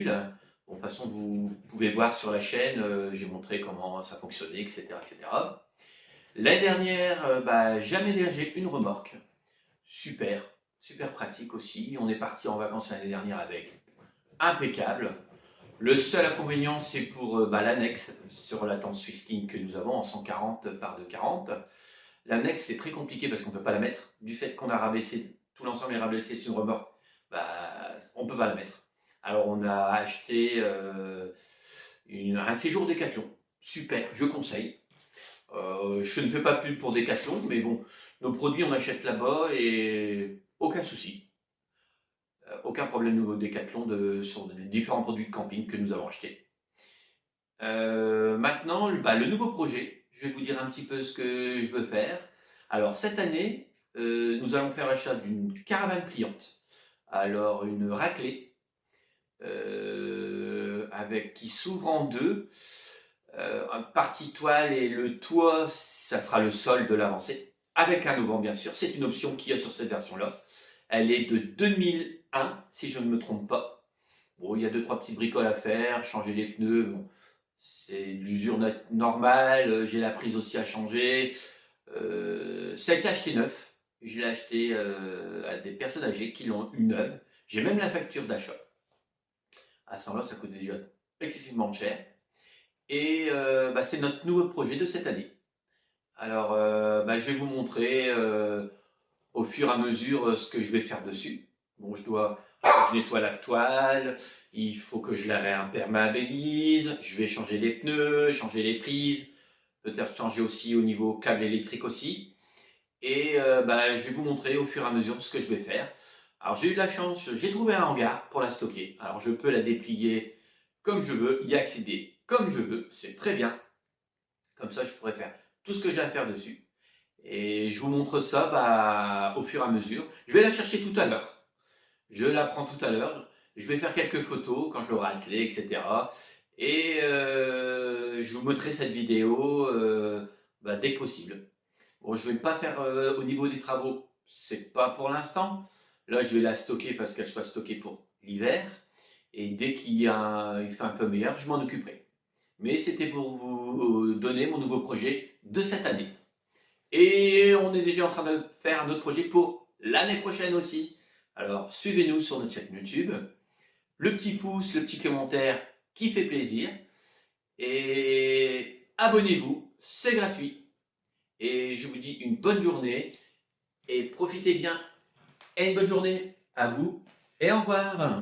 Bon, de toute façon, vous pouvez voir sur la chaîne, j'ai montré comment ça fonctionnait, etc., etc. L'année dernière, j'ai aménagé une remorque. Super, super pratique aussi. On est parti en vacances l'année dernière avec. Impeccable. Le seul inconvénient, c'est pour l'annexe sur la tente Swiss King que nous avons en 140 par 240. L'annexe, c'est très compliqué parce qu'on ne peut pas la mettre. Du fait qu'on a rabaissé, tout l'ensemble est rabaissé sur une remorque, on ne peut pas la mettre. Alors on a acheté un séjour Décathlon. Super, je conseille. Je ne fais pas pub pour Décathlon, mais bon, nos produits on achète là-bas et aucun souci. Aucun problème nouveau Décathlon sur les différents produits de camping que nous avons achetés. Maintenant, le nouveau projet, je vais vous dire un petit peu ce que je veux faire. Alors cette année, nous allons faire l'achat d'une caravane pliante. Alors une raclée qui s'ouvre en deux, un partie toile et le toit, ça sera le sol de l'avancée, avec un auvent bien sûr. C'est une option qu'il y a sur cette version-là. Elle est de 2001, si je ne me trompe pas. Bon, il y a deux, trois petites bricoles à faire, changer les pneus, bon, c'est de l'usure normale, j'ai la prise aussi à changer. Ça a été acheté neuf. Je l'ai acheté à des personnes âgées qui l'ont eu neuve. J'ai même la facture d'achat. À ce moment-là, ça coûte déjà excessivement cher. Et c'est notre nouveau projet de cette année. Alors, je vais vous montrer au fur et à mesure ce que je vais faire dessus. Bon, je nettoie la toile, il faut que je la réimperméabilise, je vais changer les pneus, changer les prises, peut-être changer aussi au niveau câble électrique aussi. Et je vais vous montrer au fur et à mesure ce que je vais faire. Alors j'ai eu de la chance, j'ai trouvé un hangar pour la stocker. Alors je peux la déplier comme je veux, y accéder comme je veux, c'est très bien. Comme ça je pourrais faire tout ce que j'ai à faire dessus. Et je vous montre ça au fur et à mesure. Je vais la chercher tout à l'heure. Je la prends tout à l'heure. Je vais faire quelques photos quand je l'aurai attelée, etc. Et je vous montrerai cette vidéo dès que possible. Bon, je ne vais pas faire au niveau des travaux, c'est pas pour l'instant. Là, je vais la stocker parce qu'elle soit stockée pour l'hiver. Et dès il fait un peu meilleur, je m'en occuperai. Mais c'était pour vous donner mon nouveau projet de cette année. Et on est déjà en train de faire un autre projet pour l'année prochaine aussi. Alors, suivez-nous sur notre chaîne YouTube. Le petit pouce, le petit commentaire qui fait plaisir. Et abonnez-vous, c'est gratuit. Et je vous dis une bonne journée et profitez bien. Et une bonne journée à vous et au revoir.